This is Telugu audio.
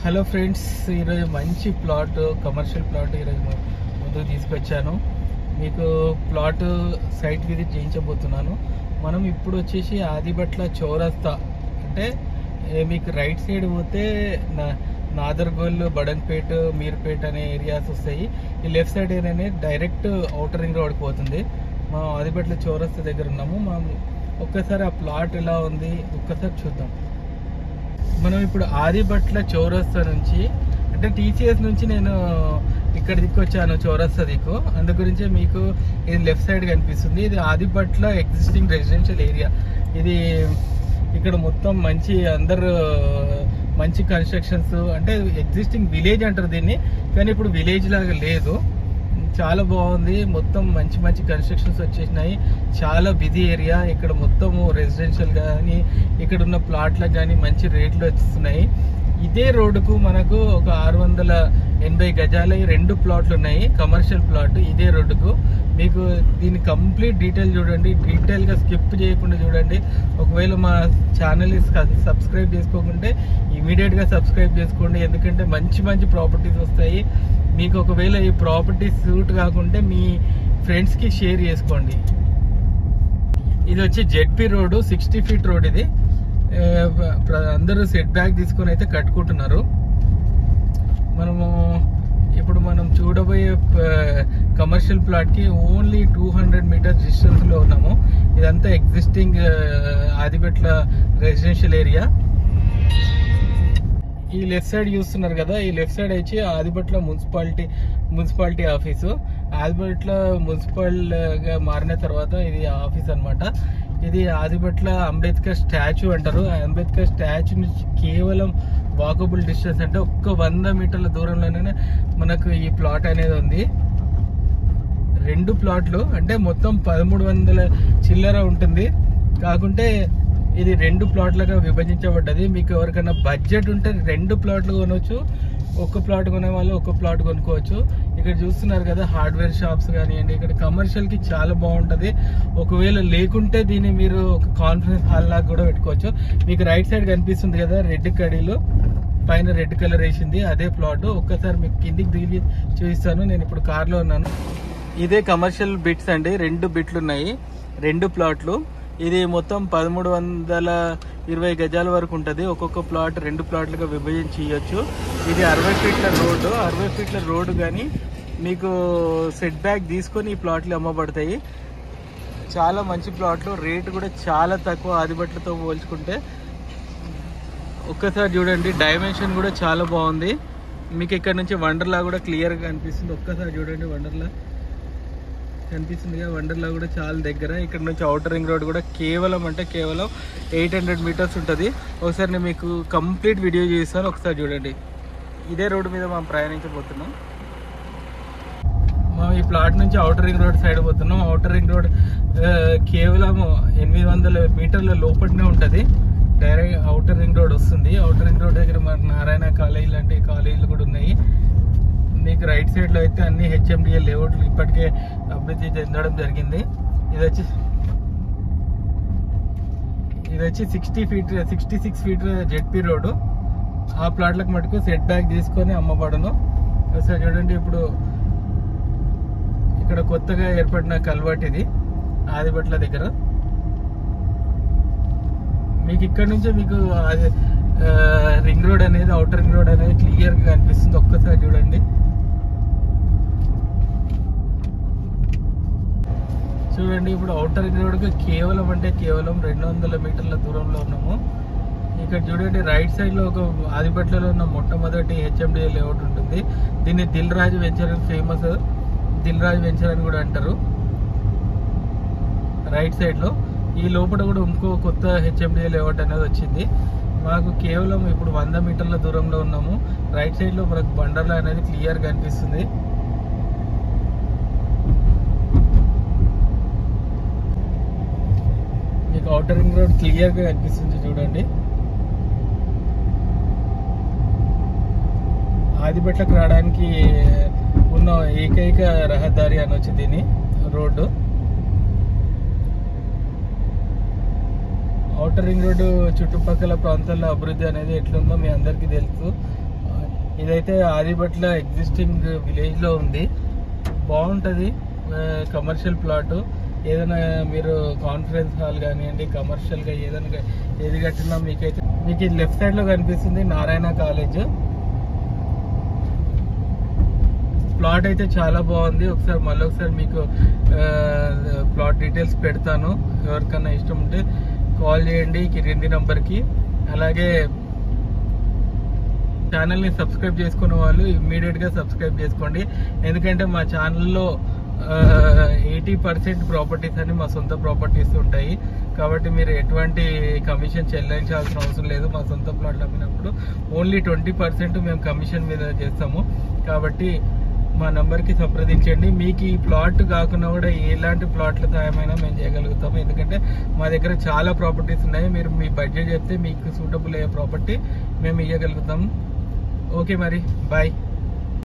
హలో ఫ్రెండ్స్, ఈరోజు మంచి ప్లాట్, కమర్షియల్ ప్లాట్ ఈరోజు ముందుకు తీసుకొచ్చాను. మీకు ప్లాట్ సైట్ విజిట్ చేయించబోతున్నాను. మనం ఇప్పుడు వచ్చేసి ఆదిబట్ల చౌరస్తా అంటే మీకు రైట్ సైడ్ పోతే నాదర్గోల్, బడంగ్పేట్, మీర్పేట్ అనే ఏరియాస్ వస్తాయి. ఈ లెఫ్ట్ సైడ్ ఏదైనా డైరెక్ట్ ఔటర్ రింగ్ రోడ్కి పోతుంది. మనం ఆదిబట్ల చౌరస్తా దగ్గర ఉన్నాము. మనం ఒక్కసారి ఆ ప్లాట్ ఎలా ఉంది ఒక్కసారి చూద్దాం. మనం ఇప్పుడు ఆదిబట్ల చౌరస్తా నుంచి అంటే టీసీఎస్ నుంచి నేను ఇక్కడ దిక్కొచ్చాను చౌరస్తా దిక్కు. అందు గురించే మీకు ఇది లెఫ్ట్ సైడ్ కనిపిస్తుంది. ఇది ఆదిబట్ల ఎగ్జిస్టింగ్ రెసిడెన్షియల్ ఏరియా. ఇది ఇక్కడ మొత్తం అందరు మంచి కన్స్ట్రక్షన్స్ అంటే ఎగ్జిస్టింగ్ విలేజ్ అంటారు దీన్ని, కానీ ఇప్పుడు విలేజ్ లాగా లేదు. చాలా బాగుంది. మొత్తం మంచి కన్స్ట్రక్షన్స్ వచ్చేసినాయి. చాలా బిజీ ఏరియా. ఇక్కడ మొత్తం రెసిడెన్షియల్ కానీ ఇక్కడ ఉన్న ప్లాట్లకు కానీ మంచి రేట్లు వస్తున్నాయి. ఇదే రోడ్డుకు మనకు ఒక 680 గజాల 2 ప్లాట్లు ఉన్నాయి, కమర్షియల్ ప్లాట్. ఇదే రోడ్డుకు మీకు దీని కంప్లీట్ డీటెయిల్ చూడండి, డీటెయిల్గా స్కిప్ చేయకుండా చూడండి. ఒకవేళ మా ఛానల్ని సబ్స్క్రైబ్ చేసుకోకుంటే ఇమీడియట్గా సబ్స్క్రైబ్ చేసుకోండి, ఎందుకంటే మంచి ప్రాపర్టీస్ వస్తాయి. మీకు ఒకవేళ ఈ ప్రాపర్టీస్ సూట్ కాకుంటే మీ ఫ్రెండ్స్కి షేర్ చేసుకోండి. ఇది వచ్చి జెడ్పీ రోడ్, 60 ఫీట్ రోడ్. ఇది అందరూ సెట్ బ్యాక్ తీసుకొని అయితే కట్టుకుంటున్నారు. మనం చూడబోయే కమర్షియల్ ప్లాట్ కి ఓన్లీ 200 మీటర్స్ డిస్టెన్స్ లో ఉన్నాము. ఇదంతా ఎగ్జిస్టింగ్ ఆదిబట్ల రెసిడెన్షియల్ ఏరియా. ఈ లెఫ్ట్ సైడ్ చూస్తున్నారు కదా, ఈ లెఫ్ట్ సైడ్ వచ్చి Adibatla municipality office. Adibatla municipal గా మారిన తర్వాత ఇది ఆఫీస్ అన్నమాట. ఇది ఆదిబట్ల అంబేద్కర్ స్టాచ్యూ అంటారు. అంబేద్కర్ స్టాచ్యూ నుంచి కేవలం వాకబుల్ డిస్టెన్స్ అంటే ఒక్క 100 మీటర్ల దూరంలోనే మనకు ఈ ప్లాట్ అనేది ఉంది. 2 ప్లాట్లు అంటే మొత్తం 1300 చిల్లర ఉంటుంది. కాకుంటే ఇది 2 ప్లాట్లుగా విభజించబడ్డది. మీకు ఎవరికైనా బడ్జెట్ ఉంటే 2 ప్లాట్లు కొనవచ్చు, ఒక్క ప్లాట్ కొనే వాళ్ళు ఒక్క ప్లాట్ కొనుక్కోవచ్చు. ఇక్కడ చూస్తున్నారు కదా, హార్డ్వేర్ షాప్స్ కానివ్వండి, ఇక్కడ కమర్షియల్ కి చాలా బాగుంటది. ఒకవేళ లేకుంటే దీన్ని మీరు ఒక కాన్ఫరెన్స్ హాల్ లాగా కూడా పెట్టుకోవచ్చు. మీకు రైట్ సైడ్ కనిపిస్తుంది కదా, రెడ్ కడీలో పైన రెడ్ కలర్ వేసింది, అదే ప్లాట్. ఒక్కసారి మీకు కిందికి దిగి చూపిస్తాను. నేను ఇప్పుడు కార్లో ఉన్నాను. ఇదే కమర్షియల్ బిట్స్ అండి. 2 బిట్లు ఉన్నాయి, 2 ప్లాట్లు. ఇది మొత్తం 1320 గజాల వరకు ఉంటుంది. ఒక్కొక్క ప్లాట్ 2 ప్లాట్లుగా విభజించి ఇవ్వచ్చు. ఇది 60 ఫీట్ల రోడ్డు. 60 ఫీట్ల రోడ్డు కానీ మీకు సెట్ బ్యాక్ తీసుకొని ఈ ప్లాట్లు అమ్మబడతాయి. చాలా మంచి ప్లాట్లు, రేటు కూడా చాలా తక్కువ ఆదిబట్లతో పోల్చుకుంటే. ఒక్కసారి చూడండి, డైమెన్షన్ కూడా చాలా బాగుంది. మీకు ఇక్కడ నుంచి వండర్లా కూడా క్లియర్గా కనిపిస్తుంది. ఒక్కసారి చూడండి, వండర్లా కనిపిస్తుంది కదా, వండర్లా కూడా చాలా దగ్గర. ఇక్కడ నుంచి ఔటర్ రింగ్ రోడ్ కూడా కేవలం 800 మీటర్స్ ఉంటుంది. ఒకసారి నేను మీకు కంప్లీట్ వీడియో చూపిస్తాను, ఒకసారి చూడండి. ఇదే రోడ్డు మీద మనం ప్రయాణించబోతున్నాం. మనం ఈ ప్లాట్ నుంచి ఔటర్ రింగ్ రోడ్ సైడ్ పోతున్నాం. ఔటర్ రింగ్ రోడ్ కేవలం 800 మీటర్ల లోపలనే ఉంటుంది. డైరెక్ట్ ఔటర్ రింగ్ రోడ్ వస్తుంది. ఔటర్ రింగ్ రోడ్ దగ్గర మన నారాయణ కాలేజీ లాంటి కాలేజీలు కూడా ఉన్నాయి. మీకు రైట్ సైడ్ లో అయితే అన్ని హెచ్ఎండిఏ లేఅవుట్లు ఇప్పటికే అభివృద్ధి చెందడం జరిగింది. ఇది వచ్చి 66 ఫీట్ జెడ్పీ రోడ్డు. ఆ ప్లాట్లకు మటుకు సెట్ బ్యాక్ తీసుకొని అమ్మబడను. ఒకసారి చూడండి, ఇప్పుడు ఇక్కడ కొత్తగా ఏర్పడిన కల్వర్ట్ ఇది ఆదిబట్ల దగ్గర. మీకు ఇక్కడ నుంచే మీకు రింగ్ రోడ్ అనేది, ఔటర్ రింగ్ రోడ్ అనేది క్లియర్ గా కనిపిస్తుంది. ఒక్కసారి చూడండి. ఇప్పుడు ఔటర్ రింగ్ రోడ్ కేవలం 200 మీటర్ల దూరంలో ఉన్నాము. ఇక్కడ చూడండి, రైట్ సైడ్ లో ఒక ఆదిబట్లలో ఉన్న మొట్టమొదటి హెచ్ఎండిఏ లేఅవుట్ ఉంటుంది. దీన్ని దిల్ రాజు వెంచర్ అని ఫేమస్, దిల్ రాజు వెంచర్ అని కూడా అంటారు. రైట్ సైడ్ లో ఈ లోపల కూడా ఇంకో కొత్త హెచ్ఎండిఏ లేఅవుట్ అనేది వచ్చింది. మాకు కేవలం ఇప్పుడు 100 మీటర్ల దూరంలో ఉన్నాము. రైట్ సైడ్ లో మనకు బండర్లా అనేది క్లియర్ కనిపిస్తుంది. మీకు ఔటర్ రింగ్ రోడ్ క్లియర్ గా కనిపిస్తుంది చూడండి. ఆదిబట్లకు రావడానికి ఉన్న ఏకైక రహదారి అనొచ్చు దీని రోడ్డు. ఔటర్ రింగ్ రోడ్డు చుట్టుపక్కల ప్రాంతాల్లో అభివృద్ధి అనేది ఎట్లుందో మీ అందరికీ తెలుసు. ఇదైతే ఆదిబట్ల ఎగ్జిస్టింగ్ విలేజ్లో ఉంది. బాగుంటుంది కమర్షియల్ ప్లాట్. ఏదైనా మీరు కాన్ఫరెన్స్ హాల్ కానివ్వండి, కమర్షియల్గా ఏదైనా ఏది కట్టినా మీకు ఇది లెఫ్ట్ సైడ్లో కనిపిస్తుంది నారాయణ కాలేజ్. ప్లాట్ అయితే చాలా బాగుంది. మళ్ళీ ఒకసారి మీకు ప్లాట్ డీటెయిల్స్ పెడతాను. ఎవరికన్నా ఇష్టం ఉంటే కాల్ చేయండి కింది నంబర్కి. అలాగే ఛానల్ని సబ్స్క్రైబ్ చేసుకున్న వాళ్ళు ఇమ్మీడియట్గా సబ్స్క్రైబ్ చేసుకోండి. ఎందుకంటే మా ఛానల్లో 80% ప్రాపర్టీస్ అని మా సొంత ప్రాపర్టీస్ ఉంటాయి. కాబట్టి మీరు ఎటువంటి కమిషన్ చెల్లించాల్సిన అవసరం లేదు. మా సొంత ప్లాట్లు అమ్మినప్పుడు ఓన్లీ 20% మేము కమిషన్ మీద చేస్తాము. కాబట్టి మా నంబర్కి సంప్రదించండి. మీకు ఈ ప్లాట్ కాకుండా కూడా ఎలాంటి ప్లాట్ల సాయమైనా మేము చేయగలుగుతాము. ఎందుకంటే మా దగ్గర చాలా ప్రాపర్టీస్ ఉన్నాయి. మీరు మీ బడ్జెట్ చెప్తే మీకు సూటబుల్ అయ్యే ప్రాపర్టీ మేము ఇవ్వగలుగుతాం. ఓకే మరి బాయ్.